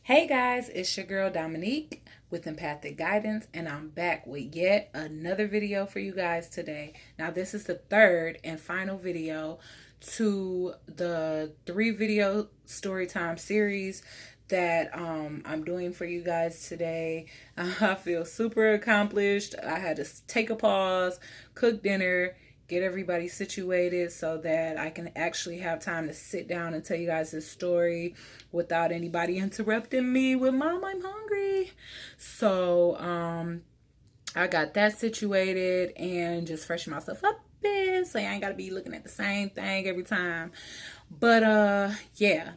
Hey guys, it's your girl Dominique with Empathic Guidance, and I'm back with yet another video for you guys today. Now, this is the third and final video to the 3-video storytime series that I'm doing for you guys today. I feel super accomplished. I had to take a pause, cook dinner, get everybody situated so that I can actually have time to sit down and tell you guys this story without anybody interrupting me with "Mom, I'm hungry." So I got that situated and just freshen myself up a bit so I ain't gotta be looking at the same thing every time. But yeah.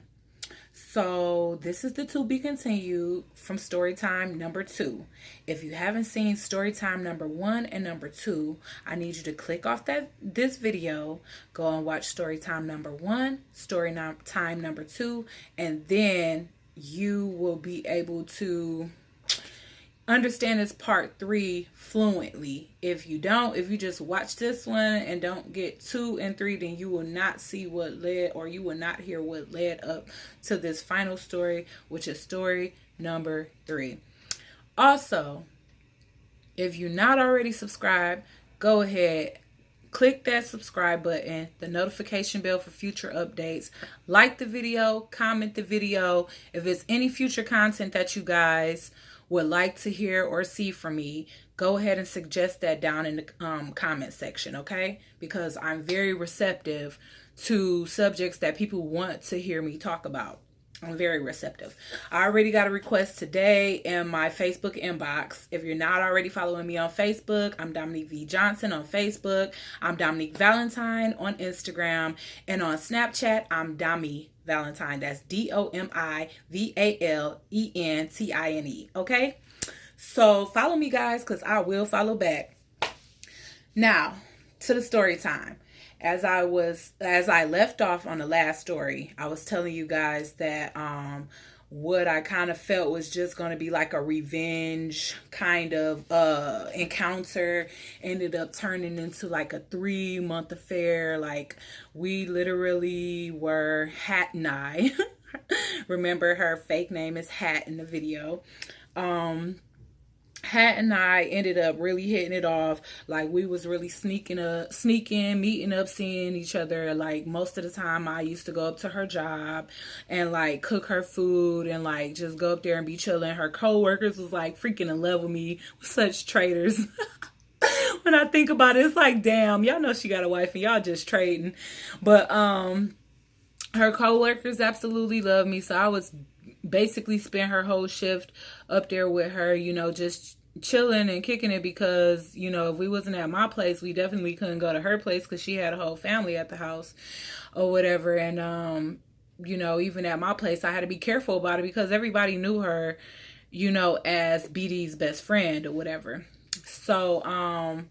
So this is the to be continued from storytime number 2. If you haven't seen storytime number 1 and number 2, I need you to click off this video, go and watch storytime number 1, storytime number 2, and then you will be able to understand this part 3 fluently. If you just watch this one and don't get 2 and 3, then you will not see what led, or you will not hear what led up to this final story, which is story number 3. Also, if you're not already subscribed, go ahead, click that subscribe button, the notification bell for future updates, like the video, comment the video. If it's any future content that you guys would like to hear or see from me, go ahead and suggest that down in the comment section, okay? Because I'm very receptive to subjects that people want to hear me talk about. I'm very receptive. I already got a request today in my Facebook inbox. If you're not already following me on Facebook, I'm Dominique V. Johnson on Facebook. I'm Dominique Valentine on Instagram. And on Snapchat, I'm Domi Valentine. That's DOMIVALENTINE. Okay? So follow me, guys, because I will follow back. Now, to the story time. As I left off on the last story, I was telling you guys that what I kind of felt was just going to be like a revenge kind of encounter ended up turning into like a 3-month affair. Like, we literally were Hat and I. Remember, her fake name is Hat in the video. Hat and I ended up really hitting it off. Like, we was really sneaking, meeting up, seeing each other. Like, most of the time I used to go up to her job and like cook her food and like just go up there and be chilling. Her co-workers was like freaking in love with me. Such traitors. When I think about it, it's like, damn, y'all know she got a wife and y'all just trading. But her co-workers absolutely love me. So I was basically spent her whole shift up there with her, you know, just chilling and kicking it, because, you know, if we wasn't at my place, we definitely couldn't go to her place because she had a whole family at the house or whatever. And you know, even at my place, I had to be careful about it because everybody knew her, you know, as BD's best friend or whatever. So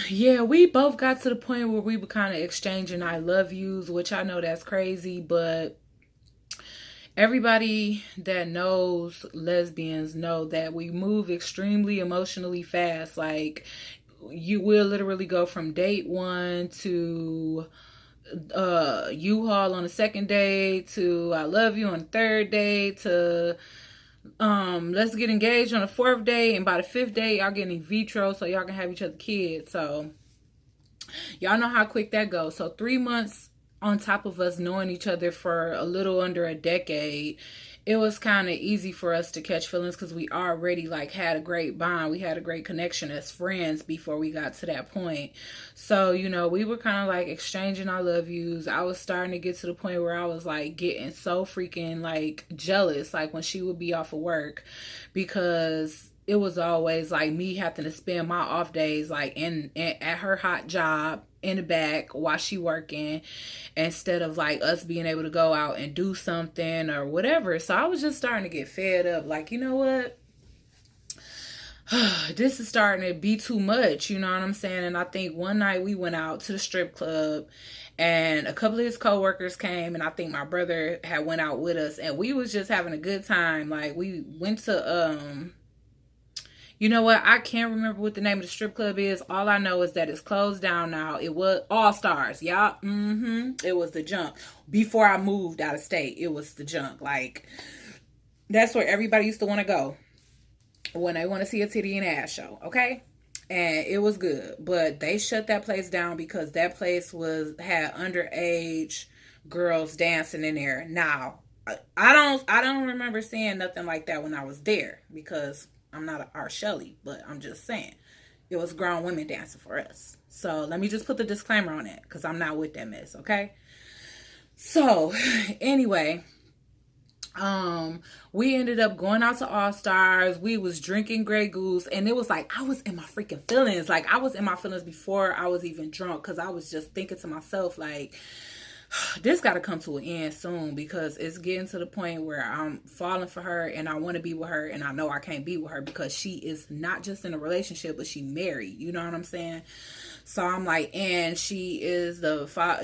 yeah, we both got to the point where we were kind of exchanging I love yous, which I know that's crazy, but everybody that knows lesbians know that we move extremely emotionally fast. Like, you will literally go from date 1 to U-Haul on the second day to I love you on the third day to let's get engaged on the 4th day, and by the 5th day y'all getting in vitro so y'all can have each other kids. So y'all know how quick that goes. So 3 months on top of us knowing each other for a little under a decade, it was kind of easy for us to catch feelings because we already like had a great bond. We had a great connection as friends before we got to that point. So, you know, we were kind of like exchanging I love yous. I was starting to get to the point where I was like getting so freaking like jealous, like when she would be off of work, because it was always like me having to spend my off days like in at her hot job in the back while she working, instead of like us being able to go out and do something or whatever. So I was just starting to get fed up. Like, you know what? This is starting to be too much, you know what I'm saying? And I think one night we went out to the strip club and a couple of his coworkers came, and I think my brother had went out with us, and we was just having a good time. Like, we went to You know what? I can't remember what the name of the strip club is. All I know is that it's closed down now. It was All Stars. Yeah. It was the junk. Before I moved out of state, it was the junk. Like, that's where everybody used to want to go when they want to see a titty and ass show. Okay? And it was good. But they shut that place down because that place had underage girls dancing in there. Now, I don't remember seeing nothing like that when I was there because I'm not an R. Shelley, but I'm just saying it was grown women dancing for us. So let me just put the disclaimer on that because I'm not with that mess, okay? So anyway, we ended up going out to All Stars. We was drinking Grey Goose, and it was like I was in my freaking feelings. Like I was in my feelings before I was even drunk because I was just thinking to myself like, this got to come to an end soon because it's getting to the point where I'm falling for her and I want to be with her and I know I can't be with her because she is not just in a relationship but she married. You know what I'm saying? So I'm like, and she is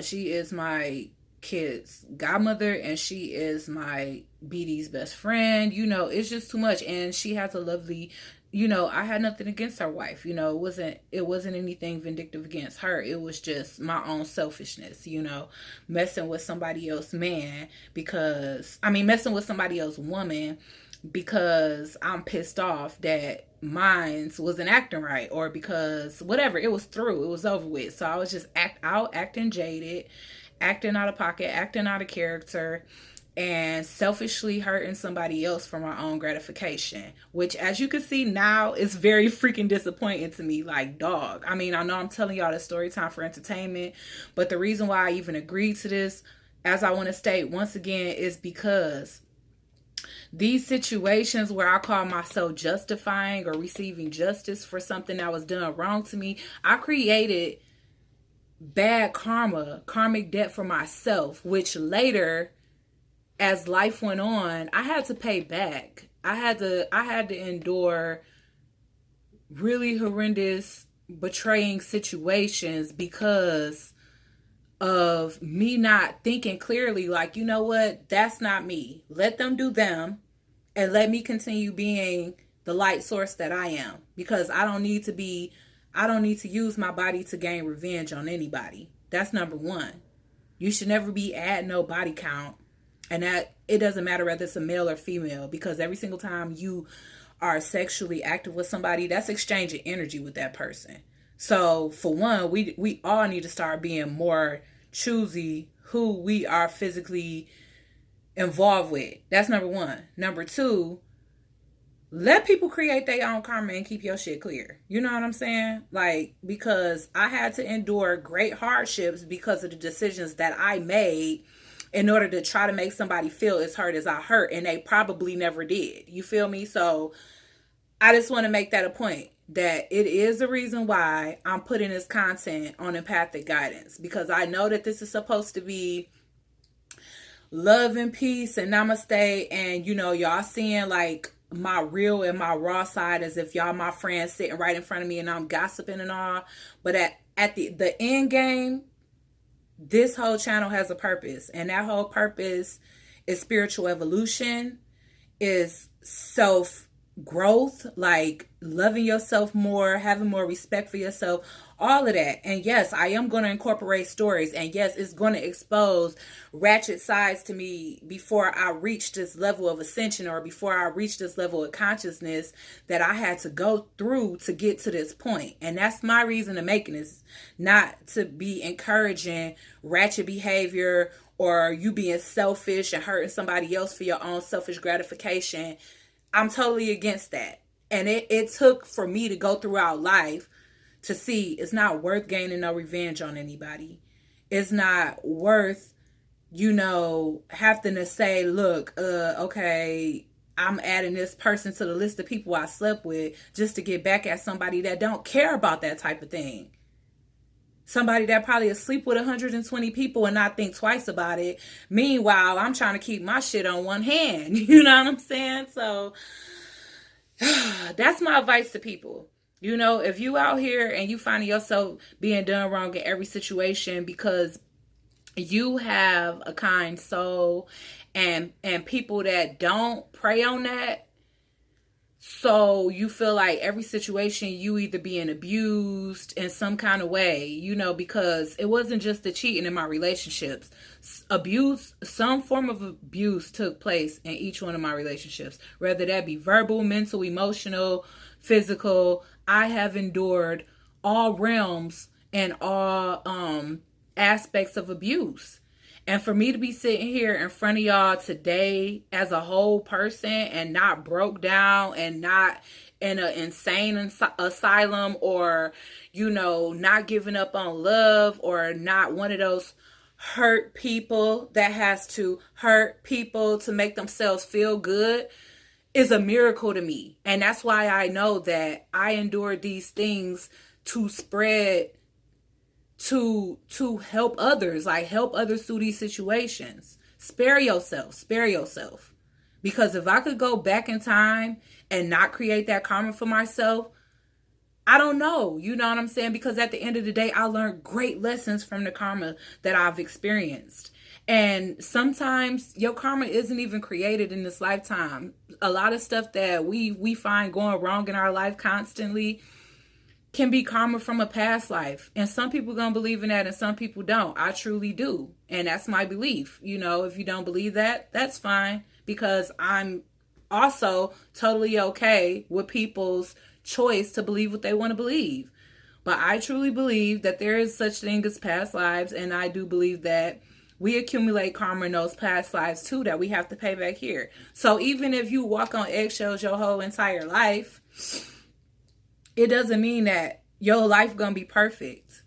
she is my kid's godmother and she is my BD's best friend. You know, it's just too much. And she has a lovely, you know, I had nothing against her wife. You know, it wasn't anything vindictive against her. It was just my own selfishness, you know, messing with somebody else's man messing with somebody else's woman because I'm pissed off that mine wasn't acting right or because whatever, it was over with. So I was just acting jaded, acting out of pocket, acting out of character, and selfishly hurting somebody else for my own gratification, which as you can see now is very freaking disappointing to me. Like, dog, I mean, I know I'm telling y'all this story time for entertainment, but the reason why I even agreed to this, as I want to state once again, is because these situations where I call myself justifying or receiving justice for something that was done wrong to me, I created bad karmic debt for myself, which later, as life went on, I had to pay back. I had to endure really horrendous betraying situations because of me not thinking clearly, like, you know what, that's not me. Let them do them and let me continue being the light source that I am, because I don't need to use my body to gain revenge on anybody. That's number one. You should never be adding no body count. And that it doesn't matter whether it's a male or female, because every single time you are sexually active with somebody, that's exchanging energy with that person. So for one, we all need to start being more choosy who we are physically involved with. That's number one. Number two, let people create their own karma and keep your shit clear. You know what I'm saying? Like, because I had to endure great hardships because of the decisions that I made in order to try to make somebody feel as hurt as I hurt, and they probably never did. You feel me? So I just want to make that a point, that it is the reason why I'm putting this content on empathic guidance, because I know that this is supposed to be love and peace and namaste, and you know, y'all seeing like my real and my raw side as if y'all my friends sitting right in front of me and I'm gossiping and all. But at the end game, this whole channel has a purpose, and that whole purpose is spiritual evolution, is self growth, like loving yourself more, having more respect for yourself, all of that. And yes, I am going to incorporate stories, and yes, it's going to expose ratchet sides to me before I reach this level of ascension, or before I reach this level of consciousness that I had to go through to get to this point. And that's my reason of making this, not to be encouraging ratchet behavior or you being selfish and hurting somebody else for your own selfish gratification. I'm totally against that. And it took for me to go throughout life to see it's not worth gaining no revenge on anybody. It's not worth, you know, having to say, look, okay, I'm adding this person to the list of people I slept with just to get back at somebody that don't care about that type of thing. Somebody that probably asleep with 120 people and not think twice about it. Meanwhile, I'm trying to keep my shit on one hand. You know what I'm saying? So that's my advice to people. You know, if you out here and you find yourself being done wrong in every situation because you have a kind soul and people that don't prey on that, So you feel like every situation you either being abused in some kind of way, because it wasn't just the cheating in my relationships. Abuse, some form of abuse took place in each one of my relationships, whether that be verbal, mental, emotional, physical. I have endured all realms and all aspects of abuse. And for me to be sitting here in front of y'all today as a whole person and not broke down and not in an insane asylum, or, not giving up on love, or not one of those hurt people that has to hurt people to make themselves feel good, is a miracle to me. And that's why I know that I endured these things to spread, to help others, like help others through these situations. Spare yourself. Because if I could go back in time and not create that karma for myself, I don't know. You know what I'm saying? Because at the end of the day, I learned great lessons from the karma that I've experienced. And sometimes your karma isn't even created in this lifetime. A lot of stuff that we find going wrong in our life constantly can be karma from a past life. And some people gonna believe in that and some people don't. I truly do. And that's my belief. If you don't believe that, that's fine. Because I'm also totally okay with people's choice to believe what they want to believe. But I truly believe that there is such thing as past lives. And I do believe that we accumulate karma in those past lives too, that we have to pay back here. So even if you walk on eggshells your whole entire life, it doesn't mean that your life gonna be perfect.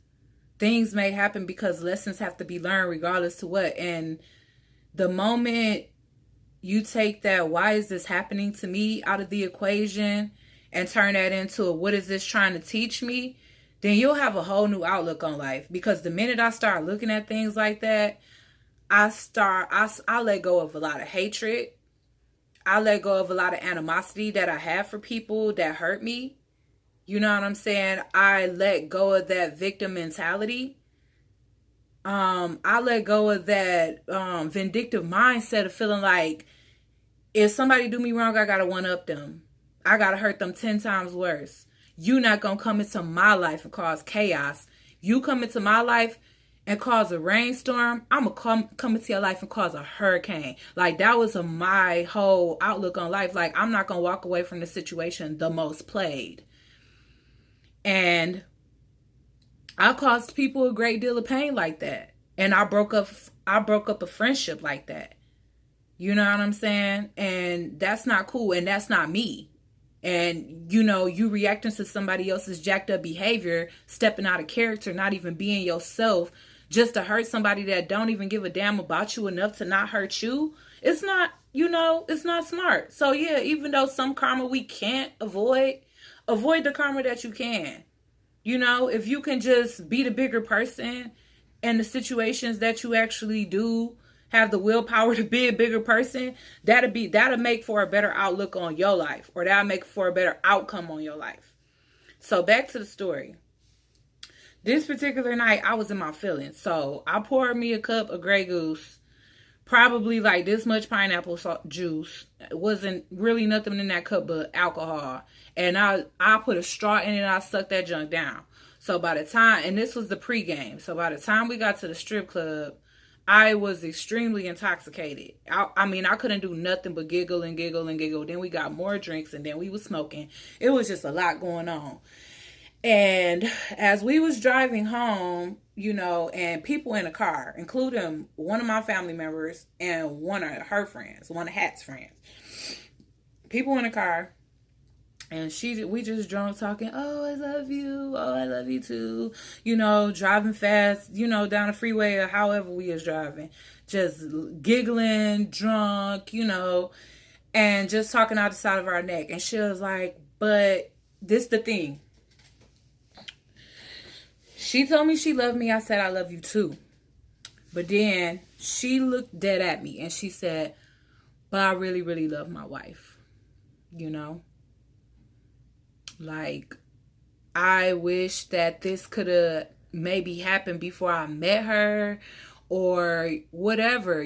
Things may happen because lessons have to be learned regardless to what. And the moment you take that why is this happening to me out of the equation and turn that into a what is this trying to teach me, then you'll have a whole new outlook on life. Because the minute I start looking at things like that, I let go of a lot of hatred. I let go of a lot of animosity that I have for people that hurt me. You know what I'm saying? I let go of that victim mentality. I let go of that vindictive mindset of feeling like if somebody do me wrong, I gotta one up them. I gotta hurt them 10 times worse. You not gonna come into my life and cause chaos. You come into my life and cause a rainstorm, I'm gonna come into your life and cause a hurricane. Like, that was my whole outlook on life. Like, I'm not gonna walk away from the situation the most played. And I caused people a great deal of pain like that. And I broke up a friendship like that. You know what I'm saying? And that's not cool. And that's not me. And, you reacting to somebody else's jacked up behavior, stepping out of character, not even being yourself, just to hurt somebody that don't even give a damn about you enough to not hurt you. It's not, it's not smart. So yeah, even though some karma we can't avoid the karma that you can. If you can just be the bigger person and the situations that you actually do have the willpower to be a bigger person, that'll make for a better outlook on your life, or that'll make for a better outcome on your life. So back to the story. This particular night, I was in my feelings. So I poured me a cup of Grey Goose, probably like this much pineapple juice. It wasn't really nothing in that cup but alcohol. And I put a straw in it and I sucked that junk down. So by the time, and this was the pregame. So by the time we got to the strip club, I was extremely intoxicated. I couldn't do nothing but giggle and giggle and giggle. Then we got more drinks and then we was smoking. It was just a lot going on. And as we was driving home, and people in the car, including one of my family members and one of her friends, one of Hat's friends, people in the car, and we just drunk talking, oh, I love you. Oh, I love you too. Driving fast, down the freeway or however we was driving, just giggling, drunk, and just talking out the side of our neck. And she was like, but this the thing. She told me she loved me. I said, I love you too. But then she looked dead at me and she said, but I really, really love my wife. Like, I wish that this could have maybe happened before I met her or whatever.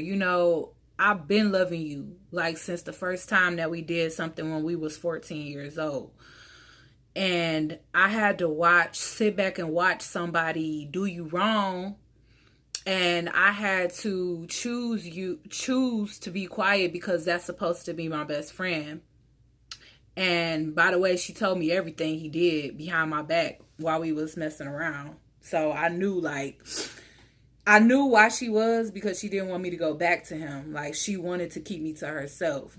I've been loving you, like, since the first time that we did something when we was 14 years old. And I had to sit back and watch somebody do you wrong. And I had to choose to be quiet because that's supposed to be my best friend. And by the way, she told me everything he did behind my back while we was messing around. So I knew why she was, because she didn't want me to go back to him. Like, she wanted to keep me to herself.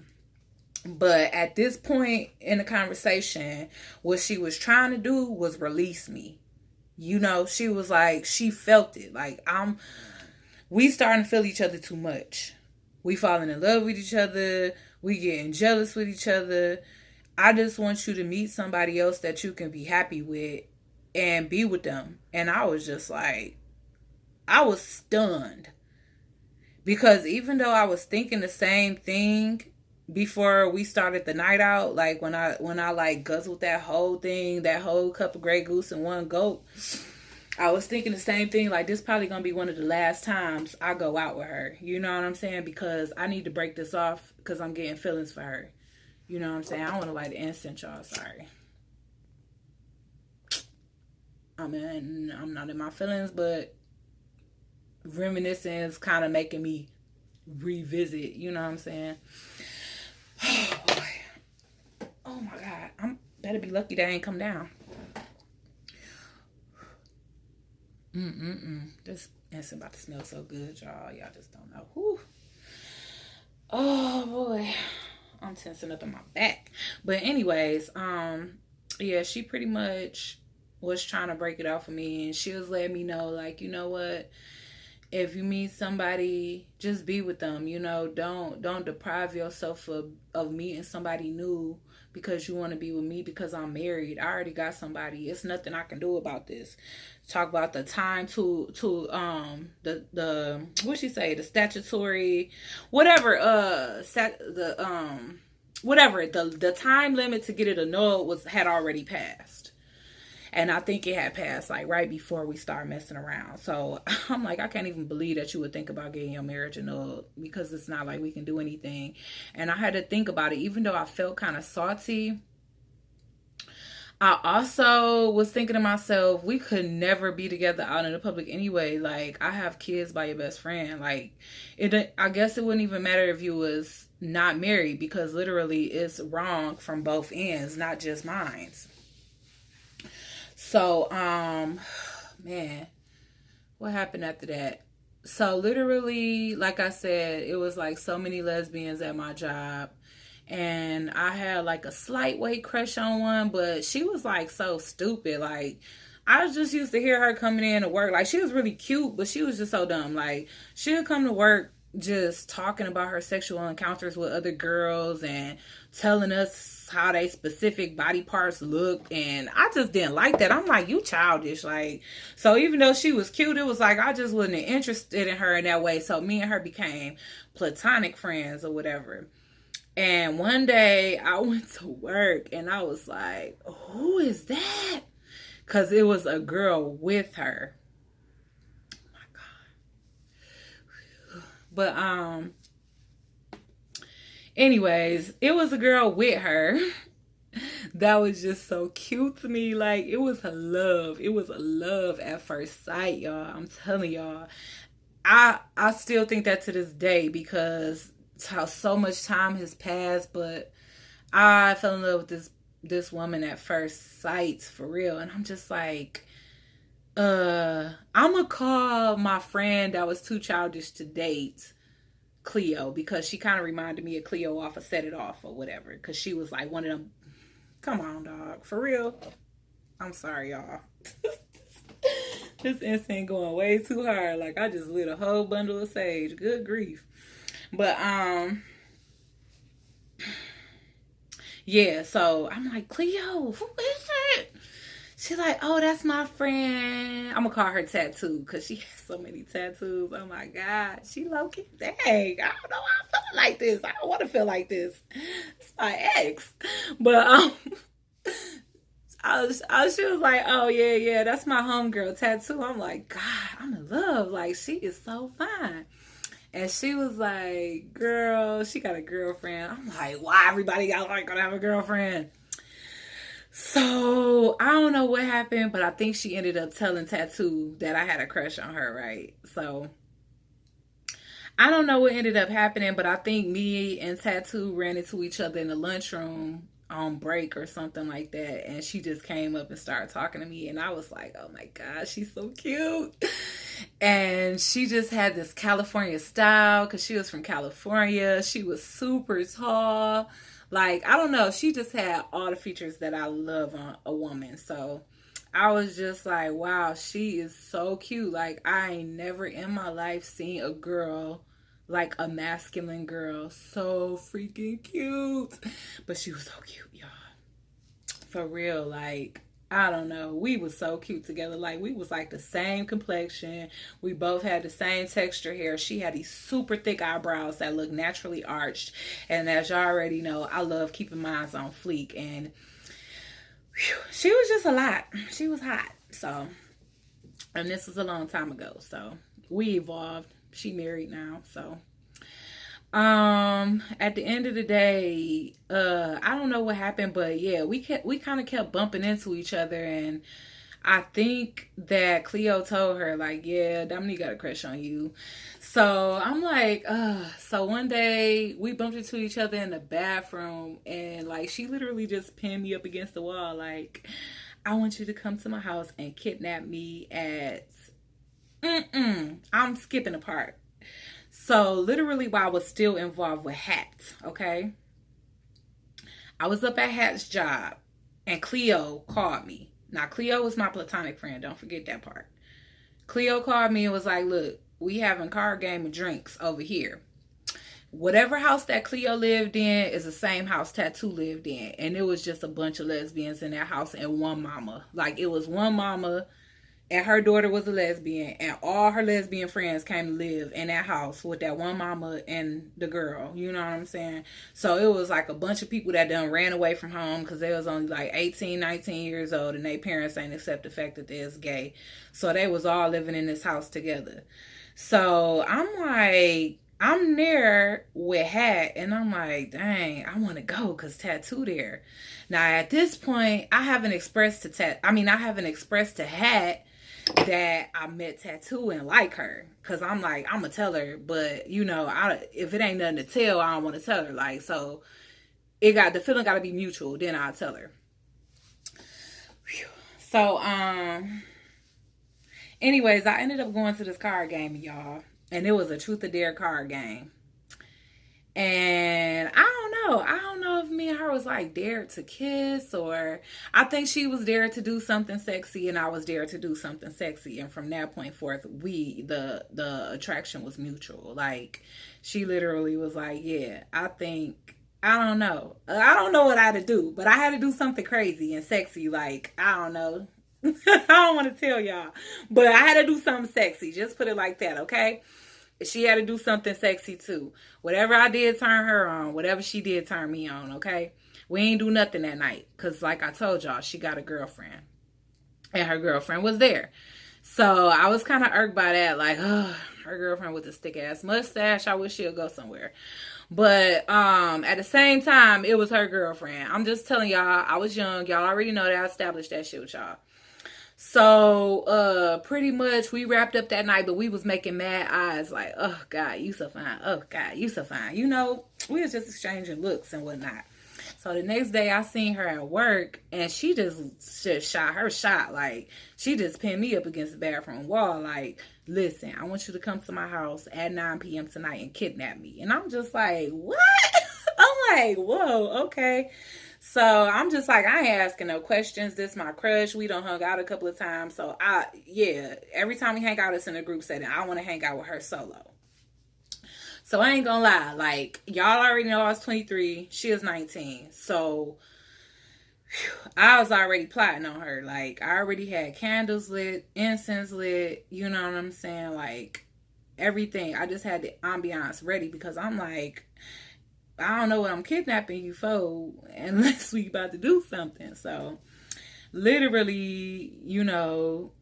But at this point in the conversation, what she was trying to do was release me. You know, she was like, she felt it. Like, we starting to feel each other too much. We falling in love with each other. We getting jealous with each other. I just want you to meet somebody else that you can be happy with and be with them. And I was just like, I was stunned. Because even though I was thinking the same thing before we started the night out, like when I like guzzled that whole thing, that whole cup of Grey Goose and one goat, I was thinking the same thing, like, this probably gonna be one of the last times I go out with her. You know what I'm saying? Because I need to break this off because I'm getting feelings for her. You know what I'm saying? I want to light the incense, y'all. Sorry. I mean, I'm not in my feelings, but reminiscing is kind of making me revisit. You know what I'm saying? Oh, boy. Oh, my God. I'm better be lucky that I ain't come down. This incense about to smell so good, y'all. Y'all just don't know. Whew. Oh, boy. I'm tensing up in my back. But anyways, yeah, she pretty much was trying to break it off of me, and she was letting me know, like, you know what, if you meet somebody, just be with them. You know, don't deprive yourself of meeting somebody new because you want to be with me because I'm married. I already got somebody. It's nothing I can do about this. Talk about the time to the what she say, the statutory whatever the time limit to get it annulled had already passed. And I think it had passed like right before we started messing around. So I'm like, I can't even believe that you would think about getting your marriage annulled, because it's not like we can do anything. And I had to think about it. Even though I felt kind of salty, I also was thinking to myself, we could never be together out in the public anyway. Like, I have kids by your best friend. Like, I guess it wouldn't even matter if you was not married, because literally it's wrong from both ends, not just mine. So, man, what happened after that? So literally, like I said, it was like so many lesbians at my job. And I had like a slight weight crush on one, but she was like so stupid. Like, I was just used to hear her coming in to work. Like, she was really cute, but she was just so dumb. Like, she would come to work just talking about her sexual encounters with other girls and telling us how they specific body parts look. And I just didn't like that. I'm like, you childish. Like, so even though she was cute, it was like I just wasn't interested in her in that way. So me and her became platonic friends or whatever. And one day I went to work and I was like, who is that? Because it was a girl with her. Oh my God. But anyways, it was a girl with her that was just so cute to me. Like, it was a love. It was a love at first sight, y'all. I'm telling y'all. I still think that to this day, because how so much time has passed, but I fell in love with this woman at first sight, for real. And I'm just like, I'm gonna call my friend that was too childish to date Cleo, because she kind of reminded me of Cleo off of Set It Off or whatever, because she was like one of them. Come on, dog, for real. I'm sorry, y'all. This incense going way too hard. Like, I just lit a whole bundle of sage. Good grief. But yeah, so I'm like, Cleo, who is it? She's like, oh, that's my friend. I'm gonna call her Tattoo, because she has so many tattoos. Oh my God, she low-key. Dang, I don't know why I'm feeling like this. I don't want to feel like this. It's my ex. But she was like, oh yeah, that's my homegirl Tattoo. I'm like, God, I'm in love. Like, she is so fine. And she was like, girl, she got a girlfriend. I'm like, why everybody got like gonna have a girlfriend? So I don't know what happened, but I think she ended up telling Tattoo that I had a crush on her, right? So I don't know what ended up happening, but I think me and Tattoo ran into each other in the lunchroom on break or something like that. And she just came up and started talking to me. And I was like, oh my God, she's so cute. And she just had this California style because she was from California. She was super tall. Like, I don't know. She just had all the features that I love on a woman. So I was just like, wow, she is so cute. Like, I ain't never in my life seen a girl, like a masculine girl, so freaking cute. But she was so cute, y'all. For real, like, I don't know. We was so cute together. Like, we was like the same complexion. We both had the same texture hair. She had these super thick eyebrows that look naturally arched. And as y'all already know, I love keeping mine on fleek. And whew, she was just a lot. She was hot. So, and this was a long time ago. So, we evolved. She married now. So, at the end of the day, I don't know what happened, but yeah, we kind of kept bumping into each other, and I think that Cleo told her, like, yeah, Dominique got a crush on you. So I'm like, so one day we bumped into each other in the bathroom, and like, she literally just pinned me up against the wall, like, I want you to come to my house and kidnap me at, I'm skipping a part. So literally while I was still involved with Hat, okay? I was up at Hat's job and Cleo called me. Now Cleo was my platonic friend. Don't forget that part. Cleo called me and was like, look, we having card game and drinks over here. Whatever house that Cleo lived in is the same house Tattoo lived in. And it was just a bunch of lesbians in that house and one mama. Like, it was one mama and her daughter was a lesbian, and all her lesbian friends came to live in that house with that one mama and the girl. You know what I'm saying? So it was like a bunch of people that done ran away from home because they was only like 18, 19 years old, and their parents ain't accept the fact that they was gay. So they was all living in this house together. So I'm like, I'm there with Hat, and I'm like, dang, I want to go because Tattoo there. Now at this point, I haven't expressed to Hat that I met Tattoo and like her, because I'm like, I'm gonna tell her, but you know, if it ain't nothing to tell, I don't want to tell her. Like, so the feeling got to be mutual, then I'll tell her. Whew. So anyways, I ended up going to this card game, y'all, and it was a truth or dare card game. And I don't know if me and her was like dared to kiss, or I think she was dared to do something sexy and I was dared to do something sexy. And from that point forth, the attraction was mutual. Like, she literally was like, yeah, I don't know what I had to do, but I had to do something crazy and sexy. Like, I don't know. I don't want to tell y'all, but I had to do something sexy. Just put it like that, okay? She had to do something sexy too. Whatever I did turn her on. Whatever she did turn me on, okay? We ain't do nothing that night. Because like I told y'all, she got a girlfriend. And her girlfriend was there. So I was kind of irked by that. Like, oh, her girlfriend with a stick ass mustache. I wish she'll go somewhere. But at the same time, it was her girlfriend. I'm just telling y'all, I was young. Y'all already know that I established that shit with y'all. So, pretty much we wrapped up that night, but we was making mad eyes like, oh God, you so fine. Oh God, you so fine. You know, we was just exchanging looks and whatnot. So the next day I seen her at work and she just shot her shot. Like, she just pinned me up against the bathroom wall. Like, listen, I want you to come to my house at 9 p.m. tonight and kidnap me. And I'm just like, what? I'm like, whoa, okay. So I'm just like, I ain't asking no questions. This my crush. We done hung out a couple of times. So every time we hang out, it's in a group setting. I want to hang out with her solo. So I ain't gonna lie. Like, y'all already know I was 23. She is 19. So I was already plotting on her. Like, I already had candles lit, incense lit. You know what I'm saying? Like, everything. I just had the ambiance ready because I'm like, I don't know what I'm kidnapping you for unless we about to do something. So literally, you know,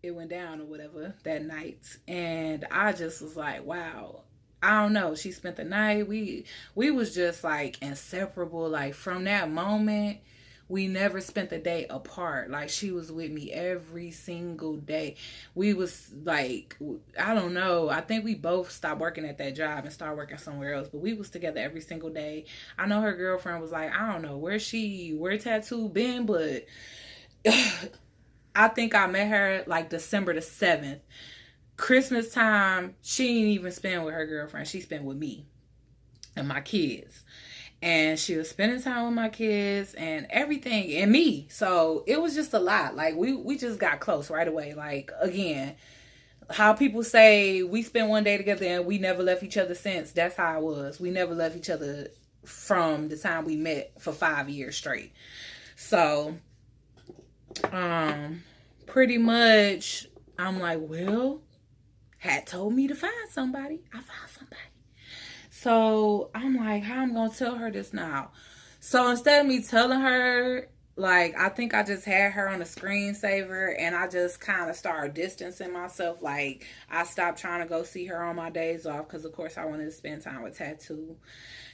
it went down or whatever that night. And I just was like, wow. I don't know. She spent the night. We was just like inseparable. Like from that moment, we never spent the day apart. Like she was with me every single day. We was like, I don't know. I think we both stopped working at that job and started working somewhere else. But we was together every single day. I know her girlfriend was like, I don't know where Tattoo been, but I think I met her like December the 7th. Christmas time, she didn't even spend with her girlfriend. She spent with me and my kids. And she was spending time with my kids and everything and me. So it was just a lot. Like we just got close right away. Like again, how people say we spent one day together and we never left each other since. That's how it was. We never left each other from the time we met for 5 years straight. So pretty much I'm like, well, had told me to find somebody. I found somebody. So I'm like, how I'm gonna tell her this now? So instead of me telling her, like, I think I just had her on a screensaver and I just kind of started distancing myself. Like, I stopped trying to go see her on my days off because, of course, I wanted to spend time with Tattoo.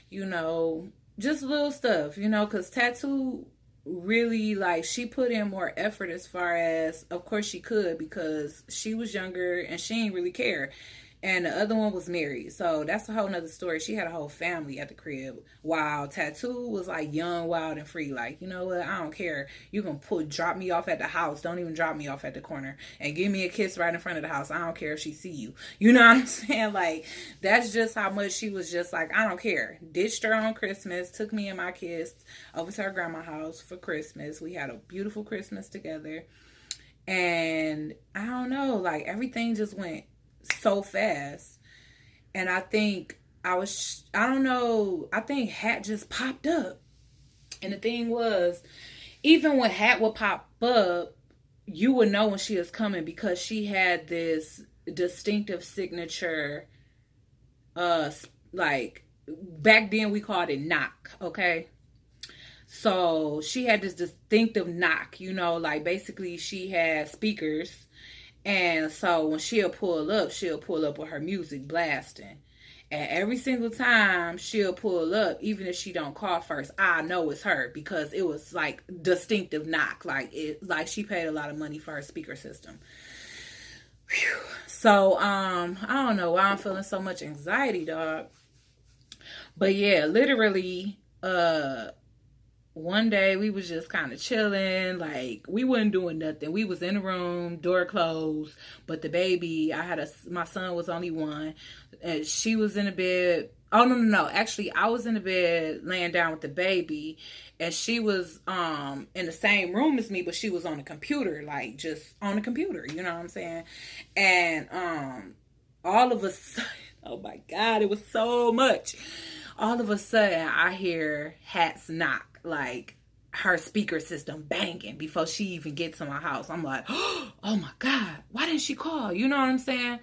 You know, just little stuff, you know, because Tattoo really, like, she put in more effort as far as, of course she could, because she was younger and she didn't really care. And the other one was married. So that's a whole nother story. She had a whole family at the crib. While Tattoo was like young, wild, and free. Like, you know what? I don't care. You can drop me off at the house. Don't even drop me off at the corner. And give me a kiss right in front of the house. I don't care if she see you. You know what I'm saying? Like, that's just how much she was just like, I don't care. Ditched her on Christmas. Took me and my kids over to her grandma's house for Christmas. We had a beautiful Christmas together. And I don't know. Like, everything just went so fast. And I think I don't know, I think Hat just popped up. And the thing was, even when Hat would pop up, you would know when she was coming because she had this distinctive signature, like back then we called it knock, okay? So she had this distinctive knock, you know, like basically she had speakers. And so when she'll pull up with her music blasting. And every single time she'll pull up, even if she don't call first, I know it's her because it was like distinctive knock. Like she paid a lot of money for her speaker system. Whew. So I don't know why I'm feeling so much anxiety, dog. But yeah, literally, one day we was just kind of chilling, like we wasn't doing nothing. We was in the room, door closed, but the baby, my son was only one, and she was in the bed. Oh no! Actually, I was in the bed laying down with the baby, and she was in the same room as me, but she was on the computer, like just on the computer. You know what I'm saying? And all of a sudden, oh my God, it was so much. All of a sudden, I hear Hat's knock. Like her speaker system banging before she even gets to my house. I'm like, oh my God, why didn't she call? You know what I'm saying?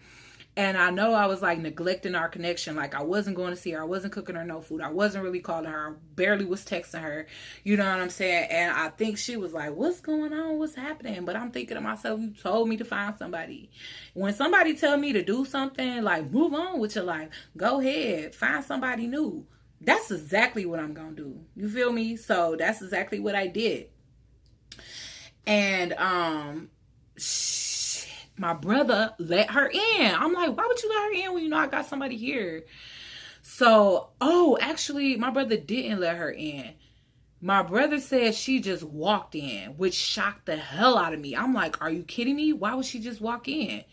And I know I was like neglecting our connection. Like I wasn't going to see her. I wasn't cooking her no food. I wasn't really calling her. I barely was texting her. You know what I'm saying? And I think she was like, what's going on? What's happening? But I'm thinking to myself, you told me to find somebody. When somebody tell me to do something, like move on with your life, go ahead, find somebody new. That's exactly what I'm going to do. You feel me? So that's exactly what I did. And, my brother let her in. I'm like, why would you let her in when you know I got somebody here? So, actually, my brother didn't let her in. My brother said she just walked in, which shocked the hell out of me. I'm like, are you kidding me? Why would she just walk in?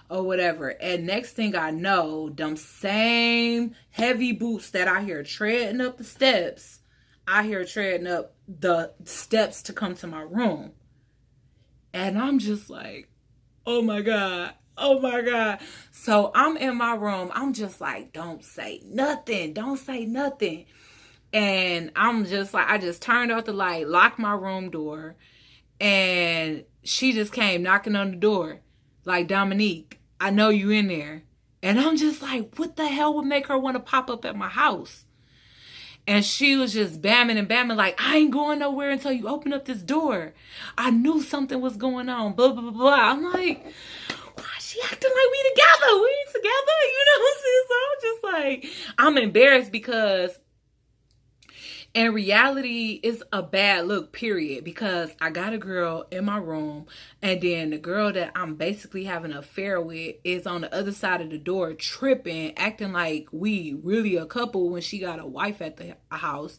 Or whatever. And next thing I know, them same heavy boots that I hear treading up the steps, I hear treading up the steps to come to my room. And I'm just like, oh my God. Oh my God. So I'm in my room. I'm just like, don't say nothing. Don't say nothing. And I'm just like, I just turned off the light, locked my room door, and she just came knocking on the door. Like, Dominique, I know you in there. And I'm just like, what the hell would make her want to pop up at my house? And she was just bamming and bamming like, I ain't going nowhere until you open up this door. I knew something was going on, blah, blah, blah, blah. I'm like, why is she acting like we together? We ain't together, you know what I'm saying? So I'm just like, I'm embarrassed because in reality, it's a bad look, period. Because I got a girl in my room, and then the girl that I'm basically having an affair with is on the other side of the door tripping, acting like we really a couple when she got a wife at the house.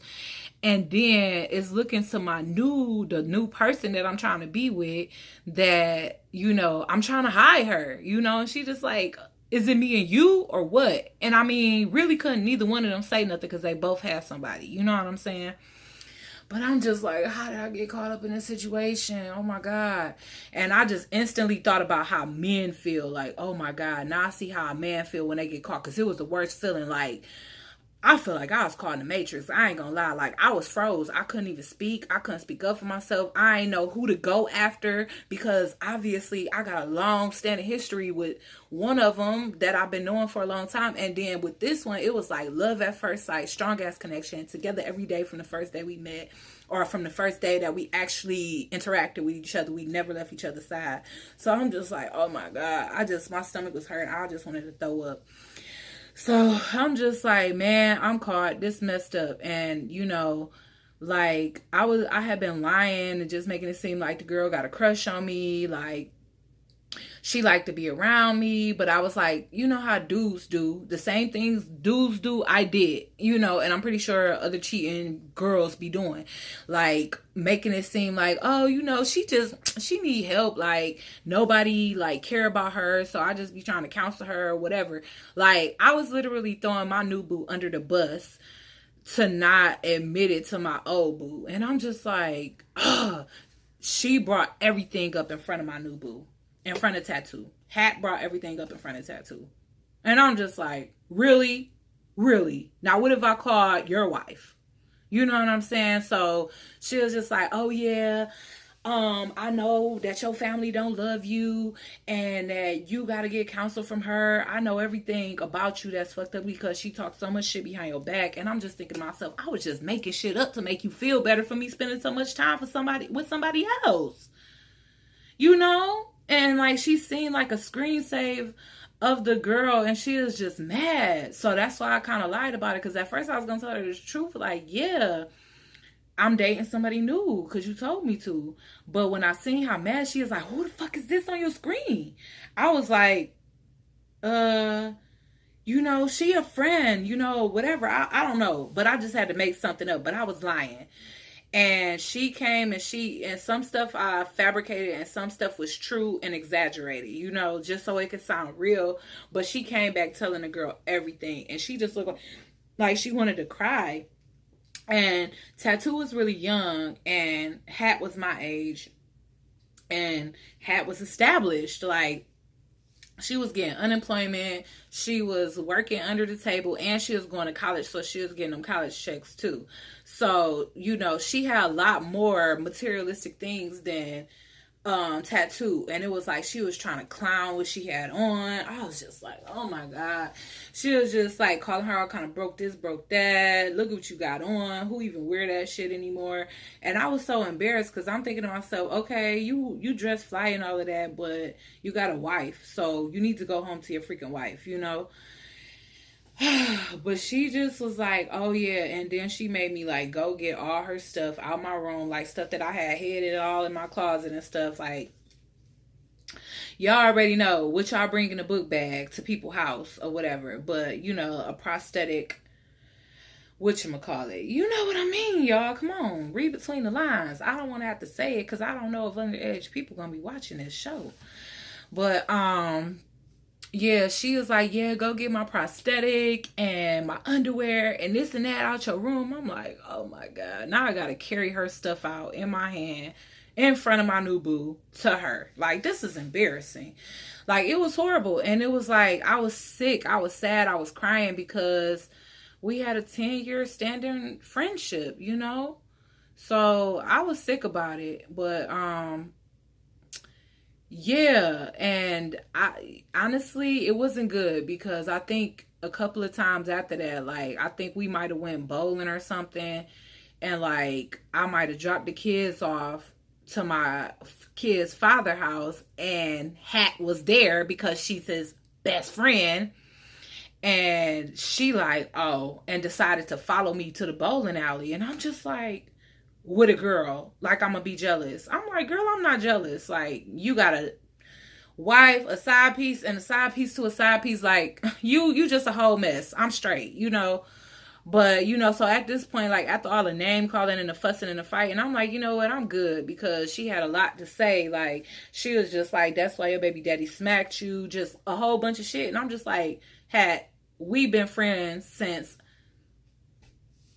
And then is looking to the new person that I'm trying to be with, that, you know, I'm trying to hide her, you know, and she just like, is it me and you or what? And I mean, really couldn't neither one of them say nothing because they both have somebody. You know what I'm saying? But I'm just like, how did I get caught up in this situation? Oh my God. And I just instantly thought about how men feel. Like, oh my God. Now I see how a man feel when they get caught. Because it was the worst feeling. Like, I feel like I was caught in the Matrix. I ain't gonna lie. Like, I was froze. I couldn't even speak. I couldn't speak up for myself. I ain't know who to go after because obviously I got a long standing history with one of them that I've been knowing for a long time. And then with this one, it was like love at first sight, strong ass connection, together every day from the first day we met, or from the first day that we actually interacted with each other. We never left each other's side. So I'm just like, oh my God. My stomach was hurting. I just wanted to throw up. So I'm just like, man, I'm caught. This messed up. And, you know, like I had been lying and just making it seem like the girl got a crush on me. Like, she liked to be around me, but I was like, you know how dudes do the same things dudes do, I did, you know, and I'm pretty sure other cheating girls be doing, like making it seem like, oh, you know, she need help, like nobody like care about her, so I just be trying to counsel her or whatever. Like, I was literally throwing my new boo under the bus to not admit it to my old boo. And I'm just like, she brought everything up in front of my new boo. In front of Tattoo. Hat brought everything up in front of Tattoo. And I'm just like, really? Really? Now, what if I called your wife? You know what I'm saying? So she was just like, oh, yeah, I know that your family don't love you and that you got to get counsel from her. I know everything about you that's fucked up because she talked so much shit behind your back. And I'm just thinking to myself, I was just making shit up to make you feel better for me spending so much time with somebody else. You know? And like, she seen like a screen save of the girl and she was just mad. So that's why I kind of lied about it. Because at first I was going to tell her the truth. Like, yeah, I'm dating somebody new because you told me to. But when I seen how mad she was, like, who the fuck is this on your screen? I was like, you know, she a friend, you know, whatever. I don't know. But I just had to make something up. But I was lying. And she came and some stuff I fabricated and some stuff was true and exaggerated, you know, just so it could sound real. But she came back telling the girl everything. And she just looked like she wanted to cry. And Tattoo was really young and Hat was my age. And Hat was established. Like, she was getting unemployment. She was working under the table and she was going to college. So she was getting them college checks too. So, you know, she had a lot more materialistic things than Tattoo. And it was like she was trying to clown what she had on. I was just like, oh my God. She was just like calling her all kind of broke this, broke that. Look at what you got on. Who even wear that shit anymore? And I was so embarrassed because I'm thinking to myself, okay, you dress fly and all of that, but you got a wife. So you need to go home to your freaking wife, you know? But she just was like, oh yeah. And then she made me like go get all her stuff out my room, like stuff that I had hid all in my closet and stuff. Like, y'all already know what y'all bring in a book bag to people's house or whatever. But, you know, a prosthetic, whatchamacallit. You know what I mean, y'all. Come on, read between the lines. I don't want to have to say it because I don't know if underage people gonna be watching this show. But yeah, she was like, yeah, go get my prosthetic and my underwear and this and that out your room. I'm like, oh my God. Now I got to carry her stuff out in my hand in front of my new boo to her. Like, this is embarrassing. Like, it was horrible. And it was like, I was sick. I was sad. I was crying because we had a 10-year standing friendship, you know? So I was sick about it. But, yeah, and I honestly, it wasn't good because I think a couple of times after that. Like, I think we might have went bowling or something, and like I might have dropped the kids off to my kid's father house, and Hat was there because she's his best friend. And she like, oh, and decided to follow me to the bowling alley. And I'm just like, with a girl, like I'm gonna be jealous. I'm like, girl, I'm not jealous. Like, you got a wife, a side piece, and a side piece to a side piece. Like, you just a whole mess. I'm straight, you know. But, you know, so at this point, like, after all the name calling and the fussing and the fighting, I'm like, you know what, I'm good, because she had a lot to say. Like, she was just like, that's why your baby daddy smacked you, just a whole bunch of shit. And I'm just like, we've been friends since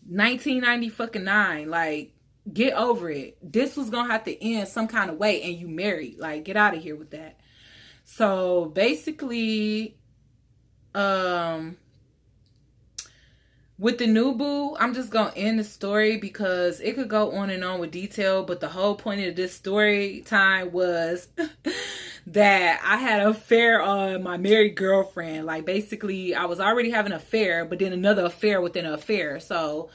1999. Like, get over it. This was gonna have to end some kind of way, and you married. Like, get out of here with that. So basically, with the new boo, I'm just gonna end the story because it could go on and on with detail, but the whole point of this story time was that I had an affair on my married girlfriend. Like, basically, I was already having an affair, but then another affair within an affair. So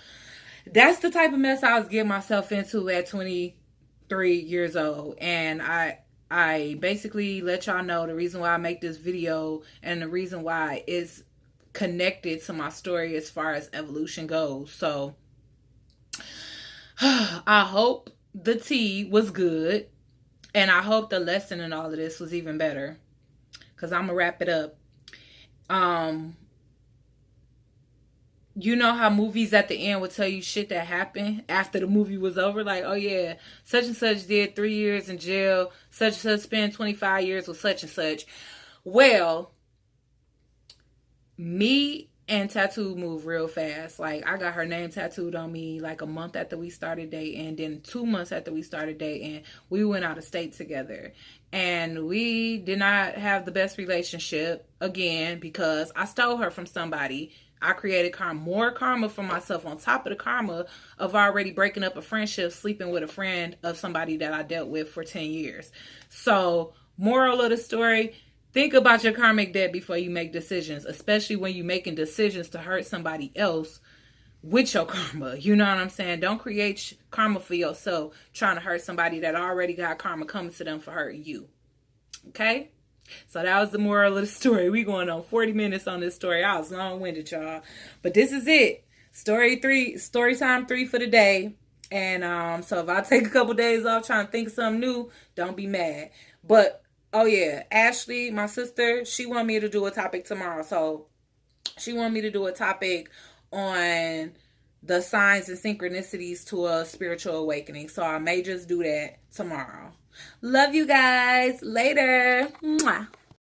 that's the type of mess I was getting myself into at 23 years old. And I basically let y'all know the reason why I make this video, and the reason why it's connected to my story as far as evolution goes. So I hope the tea was good, and I hope the lesson in all of this was even better, because I'm gonna wrap it up. You know how movies at the end will tell you shit that happened after the movie was over? Like, oh yeah, such and such did 3 years in jail, such and such spent 25 years with such and such. Well, me and Tattoo move real fast. Like, I got her name tattooed on me like a month after we started dating. Then 2 months after we started dating, we went out of state together. And we did not have the best relationship again because I stole her from somebody. I created more karma for myself on top of the karma of already breaking up a friendship, sleeping with a friend of somebody that I dealt with for 10 years. So, moral of the story, think about your karmic debt before you make decisions, especially when you're making decisions to hurt somebody else with your karma. You know what I'm saying? Don't create karma for yourself trying to hurt somebody that already got karma coming to them for hurting you. Okay? So that was the moral of the story. We going on 40 minutes on this story. I was long-winded, y'all. But this is it. Story time 3 for the day. And so if I take a couple days off trying to think of something new, don't be mad. But oh yeah, Ashley, my sister, she wanted me to do a topic tomorrow. So she wanted me to do a topic on the signs and synchronicities to a spiritual awakening. So I may just do that tomorrow. Love you guys. Later. Mwah.